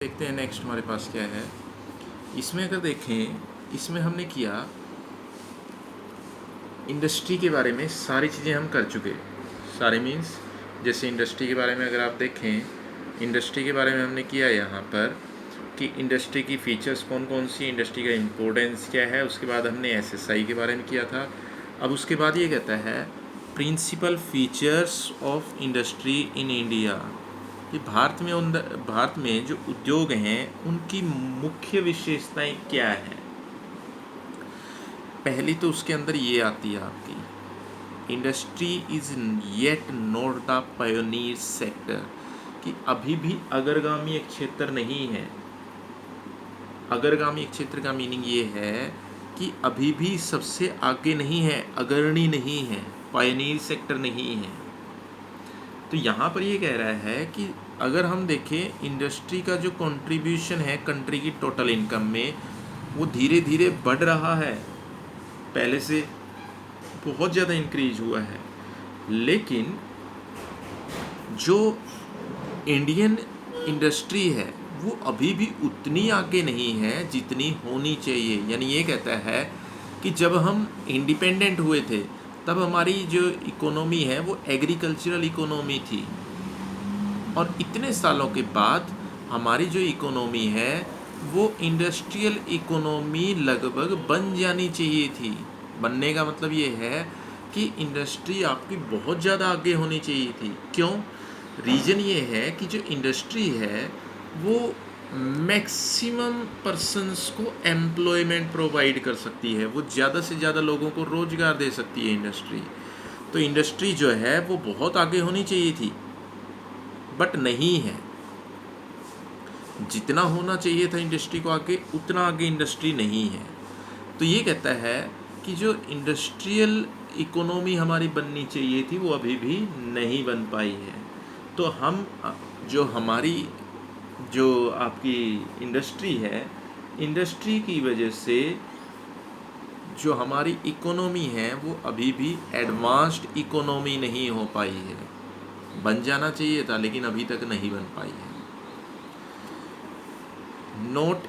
देखते हैं नेक्स्ट हमारे पास क्या है। इसमें अगर देखें, इसमें हमने किया इंडस्ट्री के बारे में सारी चीज़ें हम कर चुके। सारे मीन्स जैसे इंडस्ट्री के बारे में अगर आप देखें, इंडस्ट्री के बारे में हमने किया यहाँ पर कि इंडस्ट्री की फ़ीचर्स कौन कौन सी, इंडस्ट्री का इम्पोर्टेंस क्या है। उसके बाद हमने एसएसआई के बारे में किया था। अब उसके बाद ये कहता है principal features of industry in India, कि भारत में जो उद्योग हैं उनकी मुख्य विशेषताएं क्या हैं। पहली तो उसके अंदर ये आती है आपकी, industry is yet not the pioneer sector, कि अभी भी अग्रगामी एक क्षेत्र नहीं है। अग्रगामी एक क्षेत्र का मीनिंग ये है कि अभी भी सबसे आगे नहीं है, अग्रणी नहीं है, पायोनियर सेक्टर नहीं है। तो यहाँ पर ये कह रहा है कि अगर हम देखें इंडस्ट्री का जो कंट्रीब्यूशन है कंट्री की टोटल इनकम में, वो धीरे धीरे बढ़ रहा है, पहले से बहुत ज़्यादा इंक्रीज हुआ है। लेकिन जो इंडियन इंडस्ट्री है वो अभी भी उतनी आगे नहीं है जितनी होनी चाहिए। यानी ये कहता है कि जब हम इंडिपेंडेंट हुए थे तब हमारी जो इकोनॉमी है वो एग्रीकल्चरल इकोनॉमी थी, और इतने सालों के बाद हमारी जो इकोनॉमी है वो इंडस्ट्रियल इकोनॉमी लगभग बन जानी चाहिए थी। बनने का मतलब ये है कि इंडस्ट्री आपकी बहुत ज़्यादा आगे होनी चाहिए थी। क्यों? रीज़न ये है कि जो इंडस्ट्री है वो मैक्सिमम पर्सन्स को एम्प्लॉयमेंट प्रोवाइड कर सकती है, वो ज़्यादा से ज़्यादा लोगों को रोज़गार दे सकती है इंडस्ट्री। तो इंडस्ट्री जो है वो बहुत आगे होनी चाहिए थी, बट नहीं है। जितना होना चाहिए था इंडस्ट्री को आगे, उतना आगे इंडस्ट्री नहीं है। तो ये कहता है कि जो इंडस्ट्रियल इकोनॉमी हमारी बननी चाहिए थी वो अभी भी नहीं बन पाई है। तो हम जो हमारी जो आपकी इंडस्ट्री है, इंडस्ट्री की वजह से जो हमारी इकोनॉमी है वो अभी भी एडवांस्ड इकोनॉमी नहीं हो पाई है। बन जाना चाहिए था लेकिन अभी तक नहीं बन पाई है। Not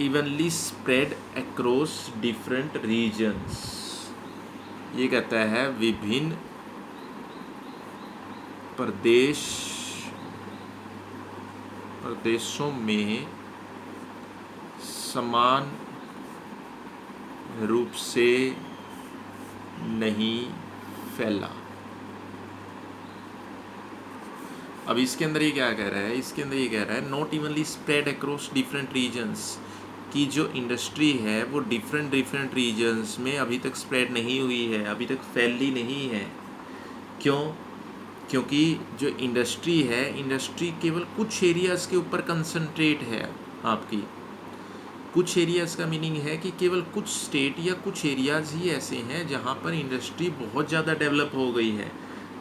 evenly spread across different regions, ये कहता है विभिन्न प्रदेशों में समान रूप से नहीं फैला। अब इसके अंदर ये क्या कह रहा है, इसके अंदर ये कह रहा है not evenly spread across different regions, कि जो इंडस्ट्री है वो डिफरेंट रीजन्स में अभी तक स्प्रेड नहीं हुई है, अभी तक फैली नहीं है। क्यों? क्योंकि जो इंडस्ट्री है, इंडस्ट्री केवल कुछ एरियाज़ के ऊपर कंसंट्रेट है आपकी। कुछ एरियाज़ का मीनिंग है कि केवल कुछ स्टेट या कुछ एरियाज़ ही ऐसे हैं जहाँ पर इंडस्ट्री बहुत ज़्यादा डेवलप हो गई है।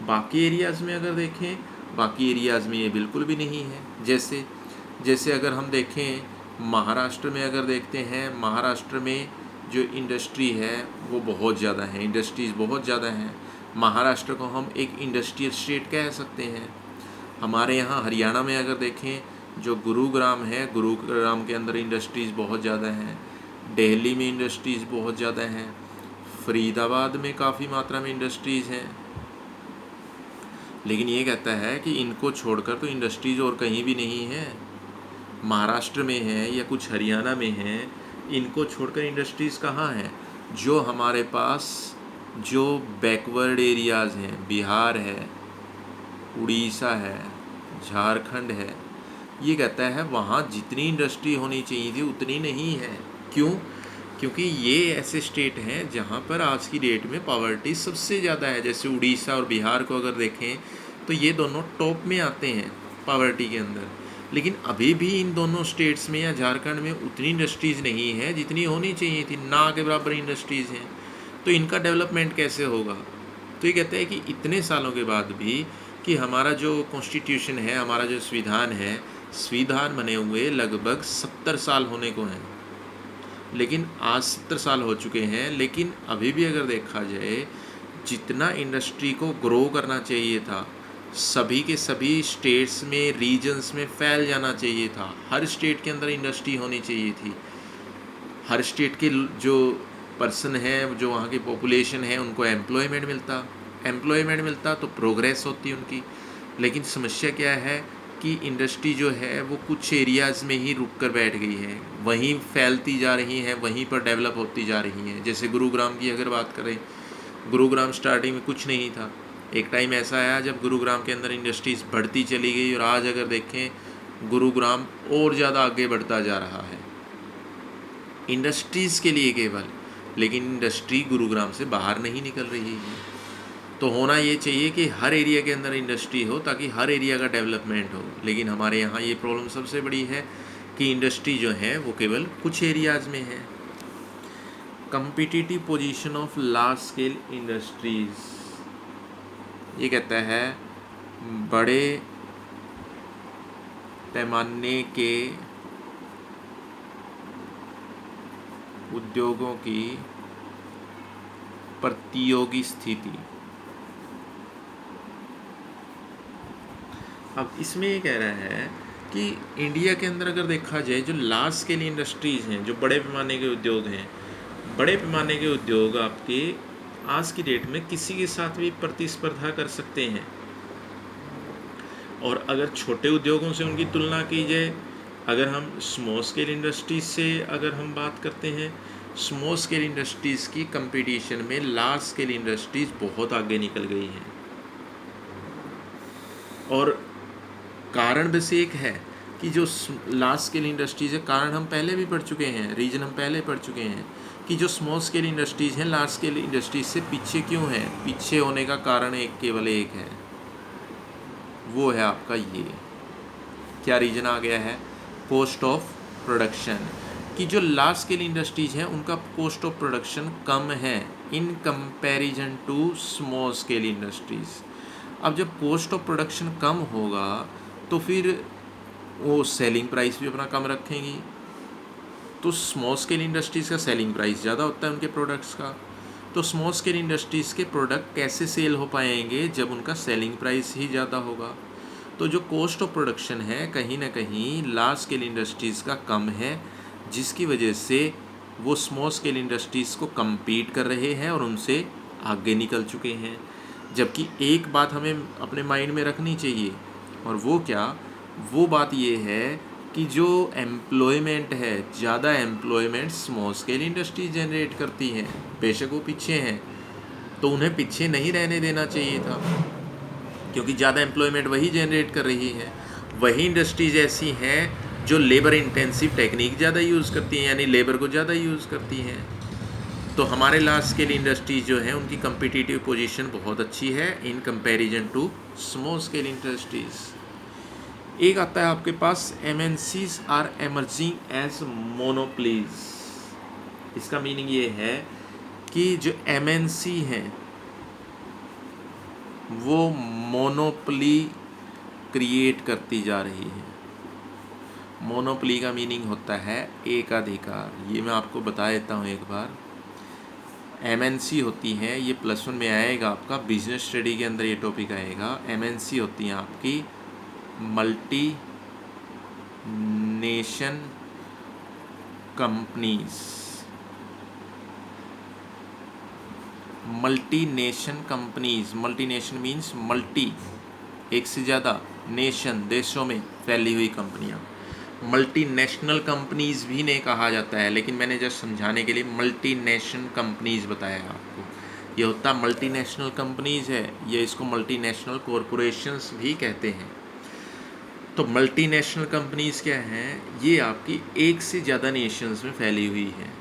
बाकी एरियाज़ में अगर देखें, बाकी एरियाज़ में ये बिल्कुल भी नहीं है। जैसे अगर हम देखें महाराष्ट्र में, अगर देखते हैं महाराष्ट्र में जो इंडस्ट्री है वो बहुत ज़्यादा है, इंडस्ट्रीज़ बहुत ज़्यादा हैं। महाराष्ट्र को हम एक इंडस्ट्रियल स्टेट कह सकते हैं। हमारे यहाँ हरियाणा में अगर देखें जो गुरुग्राम है, गुरुग्राम के अंदर इंडस्ट्रीज़ बहुत ज़्यादा हैं। दिल्ली में इंडस्ट्रीज़ बहुत ज़्यादा हैं। फरीदाबाद में काफ़ी मात्रा में इंडस्ट्रीज़ हैं। लेकिन ये कहता है कि इनको छोड़कर तो इंडस्ट्रीज़ और कहीं भी नहीं है। महाराष्ट्र में है या कुछ हरियाणा में है, इनको छोड़कर इंडस्ट्रीज़ कहाँ हैं? जो हमारे पास जो बैकवर्ड एरियाज़ हैं, बिहार है, उड़ीसा है, झारखंड है, ये कहता है वहाँ जितनी इंडस्ट्री होनी चाहिए थी उतनी नहीं है। क्यों? क्योंकि ये ऐसे स्टेट हैं जहाँ पर आज की डेट में पॉवर्टी सबसे ज़्यादा है। जैसे उड़ीसा और बिहार को अगर देखें तो ये दोनों टॉप में आते हैं पॉवर्टी के अंदर। लेकिन अभी भी इन दोनों स्टेट्स में या झारखंड में उतनी इंडस्ट्रीज़ नहीं है जितनी होनी चाहिए थी, ना के बराबर इंडस्ट्रीज़ हैं। तो इनका डेवलपमेंट कैसे होगा? तो ये कहते हैं कि इतने सालों के बाद भी कि हमारा जो कॉन्स्टिट्यूशन है, हमारा जो संविधान है, संविधान बने हुए लगभग 70 साल होने को हैं। लेकिन आज 70 साल हो चुके हैं, लेकिन अभी भी अगर देखा जाए जितना इंडस्ट्री को ग्रो करना चाहिए था, सभी के सभी स्टेट्स में, रीजन्स में फैल जाना चाहिए था। हर स्टेट के अंदर इंडस्ट्री होनी चाहिए थी। हर स्टेट के जो पर्सन है, जो वहाँ की पॉपुलेशन है, उनको एम्प्लॉयमेंट मिलता तो प्रोग्रेस होती उनकी। लेकिन समस्या क्या है कि इंडस्ट्री जो है वो कुछ एरियाज़ में ही रुक कर बैठ गई है, वहीं फैलती जा रही हैं, वहीं पर डेवलप होती जा रही हैं। जैसे गुरुग्राम की अगर बात करें, गुरुग्राम स्टार्टिंग में कुछ नहीं था। एक टाइम ऐसा आया जब गुरुग्राम के अंदर इंडस्ट्रीज़ बढ़ती चली गई, और आज अगर देखें गुरुग्राम और ज़्यादा आगे बढ़ता जा रहा है इंडस्ट्रीज़ के लिए केवल। लेकिन इंडस्ट्री गुरुग्राम से बाहर नहीं निकल रही है। तो होना ये चाहिए कि हर एरिया के अंदर इंडस्ट्री हो, ताकि हर एरिया का डेवलपमेंट हो। लेकिन हमारे यहाँ ये प्रॉब्लम सबसे बड़ी है कि इंडस्ट्री जो है वो केवल कुछ एरियाज़ में है। Competitive position of large scale industries, ये कहता है बड़े पैमाने के उद्योगों की प्रतियोगी स्थिति। अब इसमें ये कह रहा है कि इंडिया के अंदर अगर देखा जाए, जो लार्ज स्केल इंडस्ट्रीज़ हैं, जो बड़े पैमाने के उद्योग हैं, बड़े पैमाने के उद्योग आपके आज की डेट में किसी के साथ भी प्रतिस्पर्धा कर सकते हैं। और अगर छोटे उद्योगों से उनकी तुलना की जाए, अगर हम स्मॉल स्केल इंडस्ट्रीज़ से अगर हम बात करते हैं, स्मॉल स्केल इंडस्ट्रीज़ की कंपटीशन में लार्ज स्केल इंडस्ट्रीज़ बहुत आगे निकल गई हैं। और कारण बस एक है कि जो लार्ज स्केल इंडस्ट्रीज़ है, कारण हम पहले भी पढ़ चुके हैं, रीजन हम पहले पढ़ चुके हैं कि जो स्मॉल स्केल इंडस्ट्रीज़ हैं लार्ज स्केल इंडस्ट्रीज से पीछे क्यों हैं। पीछे होने का कारण केवल एक है, वो है आपका ये क्या रीजन आ गया है, कॉस्ट ऑफ प्रोडक्शन। कि जो लार्ज स्केल इंडस्ट्रीज़ हैं उनका कॉस्ट ऑफ प्रोडक्शन कम है in comparison to small scale industries. अब जब कॉस्ट ऑफ प्रोडक्शन कम होगा तो फिर वो सेलिंग प्राइस भी अपना कम रखेंगी। तो स्मॉल स्केल इंडस्ट्रीज़ का सेलिंग प्राइस ज़्यादा होता है उनके प्रोडक्ट्स का। तो स्मॉल स्केल इंडस्ट्रीज़ के प्रोडक्ट कैसे सेल हो पाएंगे जब उनका सेलिंग प्राइस ही ज़्यादा होगा। तो जो कॉस्ट ऑफ प्रोडक्शन है कहीं ना कहीं लार्ज स्केल इंडस्ट्रीज़ का कम है, जिसकी वजह से वो स्मॉल स्केल इंडस्ट्रीज़ को कम्पीट कर रहे हैं और उनसे आगे निकल चुके हैं। जबकि एक बात हमें अपने माइंड में रखनी चाहिए, और वो क्या, वो बात ये है कि जो एम्प्लॉयमेंट है, ज़्यादा employment small scale industry generate करती हैं। बेशक वो पीछे हैं, तो उन्हें पीछे नहीं रहने देना चाहिए था, क्योंकि ज़्यादा एम्प्लॉयमेंट वही जनरेट कर रही है। वही इंडस्ट्रीज ऐसी हैं जो लेबर इंटेंसिव टेक्निक ज़्यादा यूज़ करती हैं, यानी लेबर को ज़्यादा यूज़ करती हैं। तो हमारे लार्ज स्केल इंडस्ट्रीज जो हैं उनकी कम्पिटिटिव पोजीशन बहुत अच्छी है in comparison to small scale industries. एक आता है आपके पास MNCs are emerging as monopolies. इसका मीनिंग ये है कि जो MNC हैं वो मोनोपली क्रिएट करती जा रही है। मोनोपली का मीनिंग होता है एकाधिकार। ये मैं आपको बता देता हूँ एक बार। MNC होती हैं, ये +1 में आएगा आपका, बिजनेस स्टडी के अंदर ये टॉपिक आएगा। MNC होती हैं आपकी multi nation companies. Multi nation companies, multi nation means multi, एक से ज़्यादा, नेशन देशों में फैली हुई कंपनियाँ। मल्टी नेशनल कंपनीज़ भी नहीं कहा जाता है, लेकिन मैंने जस्ट समझाने के लिए मल्टी नेशन कंपनीज़ बताया आपको। ये होता मल्टी नेशनल कंपनीज़ है, ये इसको मल्टी नेशनल कॉरपोरेशंस भी कहते हैं। तो मल्टी नेशनल कंपनीज़ क्या हैं, ये आपकी एक से ज़्यादा नेशंस में फैली हुई है।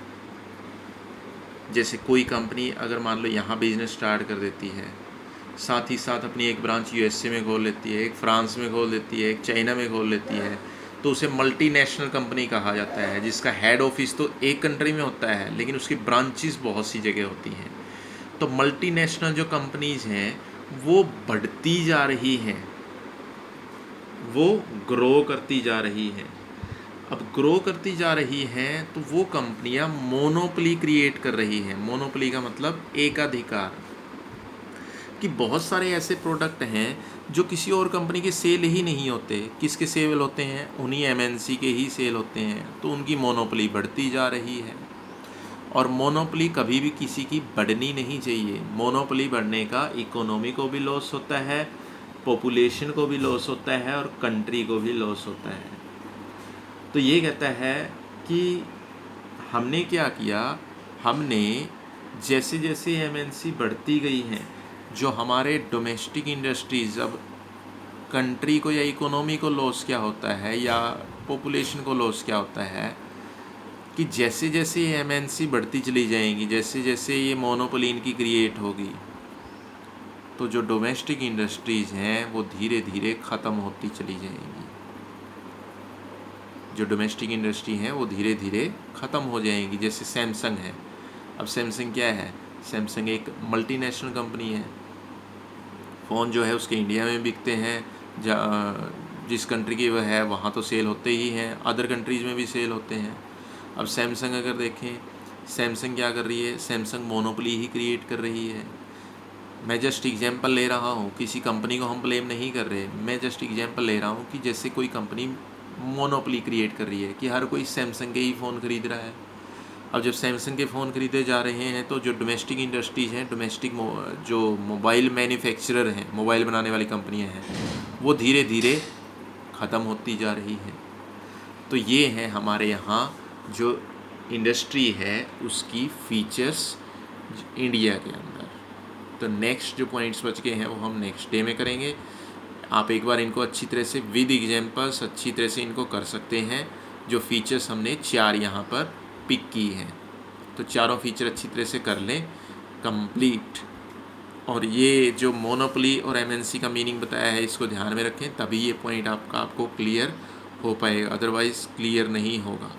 जैसे कोई कंपनी अगर मान लो यहाँ बिज़नेस स्टार्ट कर देती है, साथ ही साथ अपनी एक ब्रांच USA में खोल लेती है, एक फ्रांस में खोल लेती है, एक चाइना में खोल लेती है, तो उसे मल्टीनेशनल कंपनी कहा जाता है, जिसका हेड ऑफिस तो एक कंट्री में होता है लेकिन उसकी ब्रांचेस बहुत सी जगह होती हैं। तो मल्टीनेशनल जो कंपनीज़ हैं वो बढ़ती जा रही हैं, वो ग्रो करती जा रही हैं। अब ग्रो करती जा रही हैं तो वो कंपनियां मोनोपोली क्रिएट कर रही हैं। मोनोपोली का मतलब एकाधिकार, कि बहुत सारे ऐसे प्रोडक्ट हैं जो किसी और कंपनी के सेल ही नहीं होते। किसके सेल होते हैं? उन्हीं एमएनसी के ही सेल होते हैं। तो उनकी मोनोपोली बढ़ती जा रही है, और मोनोपोली कभी भी किसी की बढ़नी नहीं चाहिए। मोनोपोली बढ़ने का इकोनॉमी को भी लॉस होता है, पॉपुलेशन को भी लॉस होता है, और कंट्री को भी लॉस होता है। तो ये कहता है कि हमने क्या किया, हमने जैसे जैसे एमएनसी बढ़ती गई हैं, जो हमारे डोमेस्टिक इंडस्ट्रीज़, अब कंट्री को या इकोनॉमी को लॉस क्या होता है या पॉपुलेशन को लॉस क्या होता है, कि जैसे जैसे ये एमएनसी बढ़ती चली जाएंगी, जैसे जैसे ये मोनोपोली इनकी क्रिएट होगी, तो जो डोमेस्टिक इंडस्ट्रीज़ हैं वो धीरे धीरे ख़त्म होती चली जाएंगी। जो डोमेस्टिक इंडस्ट्री हैं वो धीरे धीरे ख़त्म हो जाएंगी। जैसे सैमसंग है, अब सैमसंग क्या है? सैमसंग एक मल्टीनेशनल कंपनी है। फ़ोन जो है उसके इंडिया में बिकते हैं, जिस कंट्री की वह है वहाँ तो सेल होते ही हैं, अदर कंट्रीज़ में भी सेल होते हैं। अब सैमसंग अगर देखें, सैमसंग क्या कर रही है? सैमसंग मोनोपोली ही क्रिएट कर रही है। मैं जस्ट एग्जांपल ले रहा हूँ, किसी कंपनी को हम ब्लेम नहीं कर रहे, मैं जस्ट एग्जांपल ले रहा हूँ कि जैसे कोई कंपनी मोनोपोली क्रिएट कर रही है कि हर कोई सैमसंग के ही फ़ोन ख़रीद रहा है। अब जब सैमसंग के फ़ोन ख़रीदे जा रहे हैं तो जो डोमेस्टिक इंडस्ट्रीज़ हैं, जो मोबाइल मैन्युफैक्चरर हैं, मोबाइल बनाने वाली कंपनियां हैं, वो धीरे धीरे ख़त्म होती जा रही हैं। तो ये है हमारे यहाँ जो इंडस्ट्री है उसकी फीचर्स इंडिया के अंदर। तो नेक्स्ट जो पॉइंट्स बच गए हैं वो हम नेक्स्ट डे में करेंगे। आप एक बार इनको अच्छी तरह से विद एग्जांपल्स अच्छी तरह से इनको कर सकते हैं। जो फीचर्स हमने 4 यहाँ पर पिक की हैं, तो चारों फीचर अच्छी तरह से कर लें कंप्लीट। और ये जो मोनोपोली और एमएनसी का मीनिंग बताया है इसको ध्यान में रखें, तभी ये पॉइंट आपको क्लियर हो पाएगा, अदरवाइज़ क्लियर नहीं होगा।